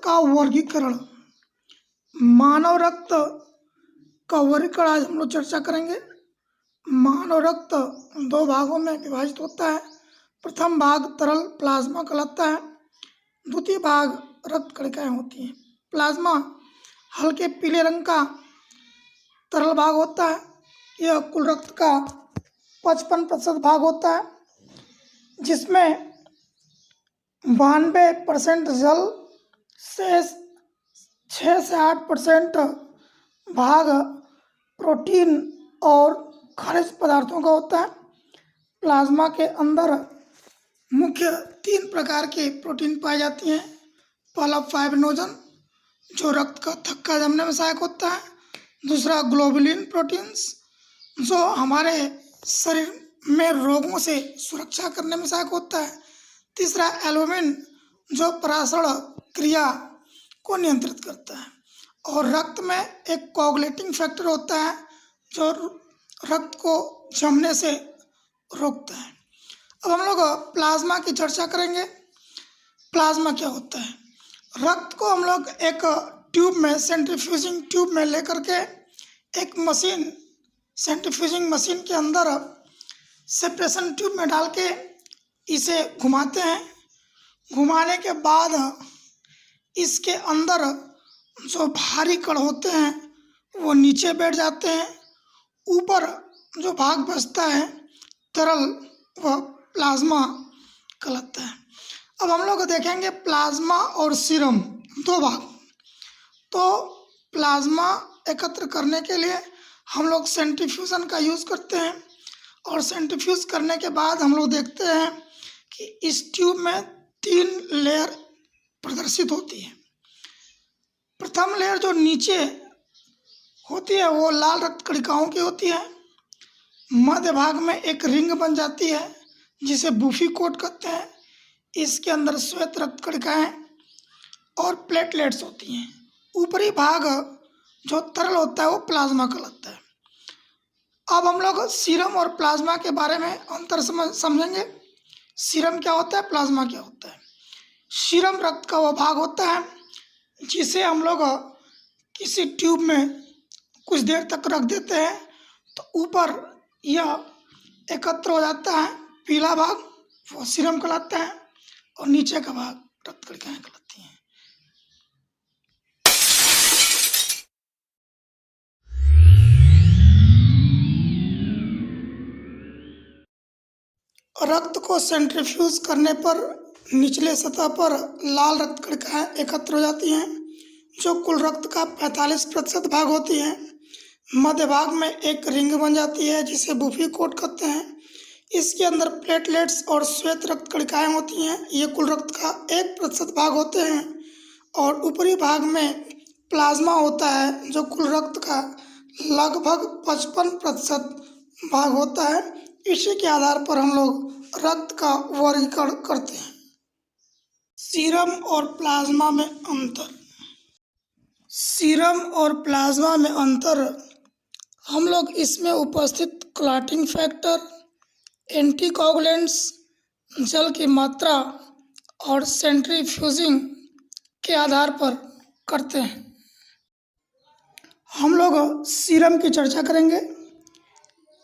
का वर्गीकरण। मानव रक्त का वर्गीकरण आज हम लोग चर्चा करेंगे। मानव रक्त दो भागों में विभाजित होता है। प्रथम भाग तरल प्लाज्मा कहलाता है। द्वितीय भाग रक्त कणिकाएं होती हैं। प्लाज्मा हल्के पीले रंग का तरल भाग होता है। यह कुल रक्त का 55% भाग होता है, जिसमें 92% जल से 6 से 8% भाग प्रोटीन और खनिज पदार्थों का होता है। प्लाज्मा के अंदर मुख्य 3 प्रकार के प्रोटीन पाए जाती हैं। पहला फाइब्रिनोजन, जो रक्त का थक्का जमने में सहायक होता है। दूसरा ग्लोबुलिन प्रोटीन्स, जो हमारे शरीर में रोगों से सुरक्षा करने में सहायक होता है। तीसरा एल्बुमिन, जो परासरण क्रिया को नियंत्रित करता है। और रक्त में एक कोगुलेटिंग फैक्टर होता है, जो रक्त को जमने से रोकता है। अब हम लोग प्लाज्मा की चर्चा करेंगे। प्लाज्मा क्या होता है? रक्त को हम लोग एक ट्यूब में, सेंट्रीफ्यूजिंग ट्यूब में लेकर के एक मशीन, सेंट्रीफ्यूजिंग मशीन के अंदर सेपरेशन ट्यूब में डाल के इसे घुमाते हैं। घुमाने के बाद इसके अंदर जो भारी कण होते हैं वो नीचे बैठ जाते हैं। ऊपर जो भाग बचता है तरल, वह प्लाज्मा कहलाता है। अब हम लोग देखेंगे प्लाज्मा और सीरम, दो भाग। तो प्लाज्मा एकत्र करने के लिए हम लोग सेंट्रीफ्यूजन का यूज़ करते हैं। और सेंट्रीफ्यूज करने के बाद हम लोग देखते हैं कि इस ट्यूब में 3 लेयर प्रदर्शित होती है। प्रथम लेयर जो नीचे होती है वो लाल रक्त कणिकाओं की होती है। मध्य भाग में एक रिंग बन जाती है जिसे बुफी कोट कहते हैं। इसके अंदर श्वेत रक्त कणिकाएं और प्लेटलेट्स होती हैं। ऊपरी भाग जो तरल होता है वो प्लाज्मा कहलाता है। अब हम लोग सीरम और प्लाज्मा के बारे में अंतर समझेंगे। सीरम क्या होता है, प्लाज्मा क्या होता है? सीरम रक्त का वह भाग होता है जिसे हम लोग किसी ट्यूब में कुछ देर तक रख देते हैं तो ऊपर यह एकत्र हो जाता है। पीला भाग वो सीरम कहलाता है और नीचे का भाग रक्त कणिकाएं कहलाती हैं। रक्त को सेंट्रीफ्यूज करने पर निचले सतह पर लाल रक्त कणिकाएं एकत्र हो जाती हैं, जो कुल रक्त का 45% भाग होती है। मध्य भाग में एक रिंग बन जाती है जिसे बुफी कोट कहते हैं। इसके अंदर प्लेटलेट्स और श्वेत रक्त कणिकाएं होती हैं। ये कुल रक्त का 1% भाग होते हैं। और ऊपरी भाग में प्लाज्मा होता है, जो कुल रक्त का लगभग 55% भाग होता है। इसी के आधार पर हम लोग रक्त का वर्गीकरण करते हैं। सीरम और प्लाज्मा में अंतर। सीरम और प्लाज्मा में अंतर हम लोग इसमें उपस्थित क्लॉटिंग फैक्टर, एंटीकोगुलेंट्स, जल की मात्रा और सेंट्रीफ्यूजिंग के आधार पर करते हैं। हम लोग सीरम की चर्चा करेंगे।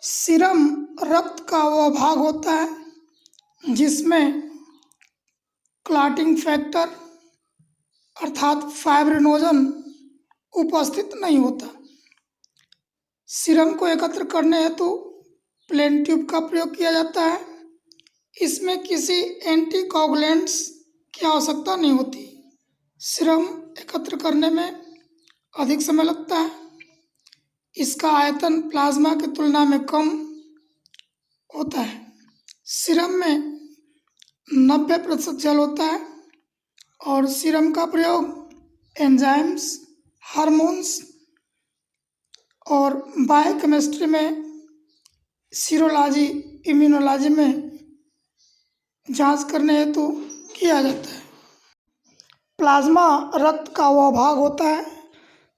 सीरम रक्त का वह भाग होता है जिसमें क्लॉटिंग फैक्टर अर्थात फाइब्रिनोजन उपस्थित नहीं होता। सीरम को एकत्र करने हेतु प्लेन ट्यूब का प्रयोग किया जाता है। इसमें किसी एंटीकोगुलेंट्स की आवश्यकता नहीं होती। सीरम एकत्र करने में अधिक समय लगता है। इसका आयतन प्लाज्मा की तुलना में कम होता है। सीरम में 90% जल होता है और सीरम का प्रयोग एंजाइम्स, हार्मोन्स और बायोकेमिस्ट्री में, सीरोलॉजी, इम्यूनोलॉजी में जांच करने हेतु किया जाता है। प्लाज्मा रक्त का वह भाग होता है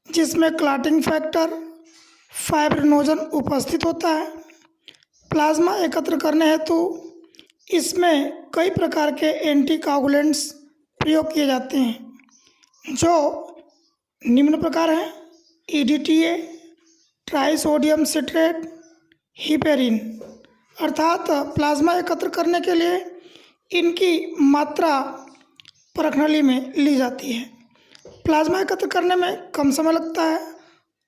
जिसमें क्लॉटिंग फैक्टर, फाइब्रिनोजन उपस्थित होता है। प्लाज्मा एकत्र करने हेतु इसमें कई प्रकार के एंटीकोगुलेंट्स प्रयोग किए जाते हैं। जो निम्न प्रकार हैं: EDTA, ट्राइसोडियम सिट्रेट, हिपेरिन। अर्थात प्लाज्मा एकत्र करने के लिए इनकी मात्रा परखनली में ली जाती है। प्लाज्मा एकत्र करने में कम समय लगता है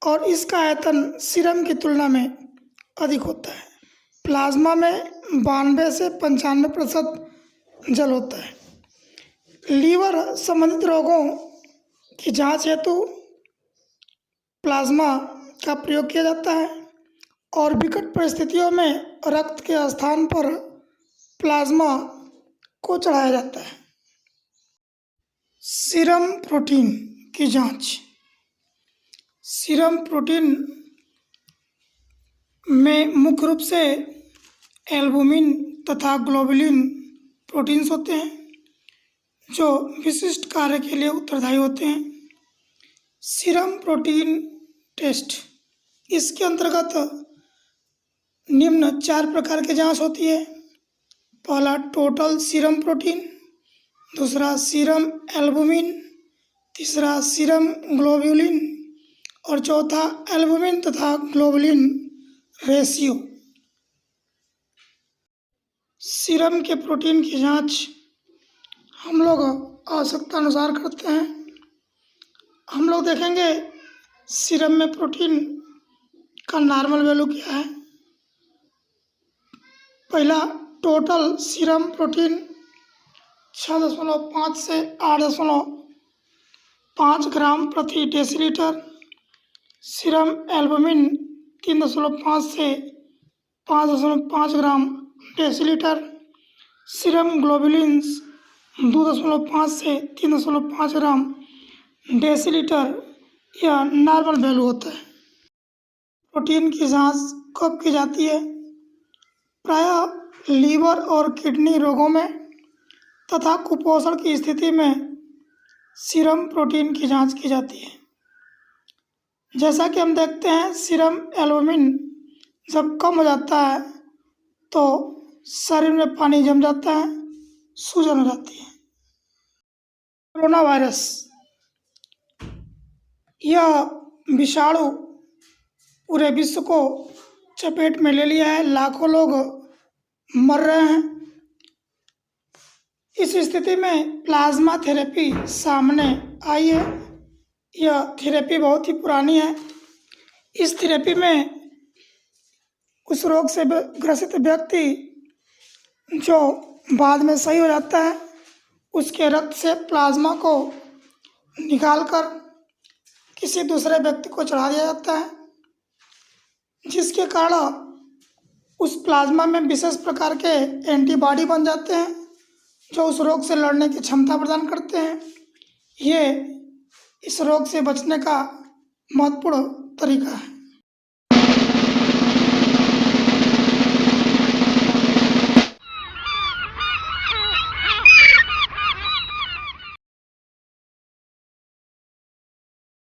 और इसका आयतन सीरम की तुलना में अधिक होता है। प्लाज्मा में 92 से 95% जल होता है। लीवर संबंधित रोगों की जांच हेतु प्लाज्मा का प्रयोग किया जाता है और विकट परिस्थितियों में रक्त के स्थान पर प्लाज्मा को चढ़ाया जाता है। सीरम प्रोटीन की जांच। सीरम प्रोटीन में मुख्य रूप से एल्बुमिन तथा ग्लोबुलिन प्रोटीन्स होते हैं जो विशिष्ट कार्य के लिए उत्तरदायी होते हैं। सीरम प्रोटीन टेस्ट, इसके अंतर्गत निम्न 4 प्रकार की जांच होती है। पहला टोटल सीरम प्रोटीन, दूसरा सीरम एल्बुमिन, तीसरा सीरम ग्लोबुलिन और चौथा एल्बुमिन तथा ग्लोबुलिन रेशियो। सीरम के प्रोटीन की जांच हम लोग आवश्यकता अनुसार करते हैं। हम लोग देखेंगे सीरम में प्रोटीन का नॉर्मल वैल्यू क्या है। पहला टोटल सीरम प्रोटीन 6.5 से 8.5 ग्राम प्रति डेसीलीटर। सीरम एल्बुमिन 3.5 से 5.5 ग्राम डेसीलीटर। सीरम ग्लोबुलिन्स 2.5 से 3.5 ग्राम डेसीलीटर यह नॉर्मल वैल्यू होता है। प्रोटीन की जांच कब की जाती है? प्रायः लीवर और किडनी रोगों में तथा कुपोषण की स्थिति में सीरम प्रोटीन की जांच की जाती है। जैसा कि हम देखते हैं, सीरम एल्बुमिन जब कम हो जाता है तो शरीर में पानी जम जाता है, सूजन हो जाती है। कोरोना वायरस, यह विषाणु पूरे विश्व को चपेट में ले लिया है। लाखों लोग मर रहे हैं। इस स्थिति में प्लाज्मा थेरेपी सामने आई है। यह थेरेपी बहुत ही पुरानी है। इस थेरेपी में उस रोग से ग्रसित व्यक्ति जो बाद में सही हो जाता है, उसके रक्त से प्लाज्मा को निकालकर किसी दूसरे व्यक्ति को चढ़ा दिया जाता है, जिसके कारण उस प्लाज्मा में विशेष प्रकार के एंटीबॉडी बन जाते हैं जो उस रोग से लड़ने की क्षमता प्रदान करते हैं। ये इस रोग से बचने का महत्वपूर्ण तरीका है।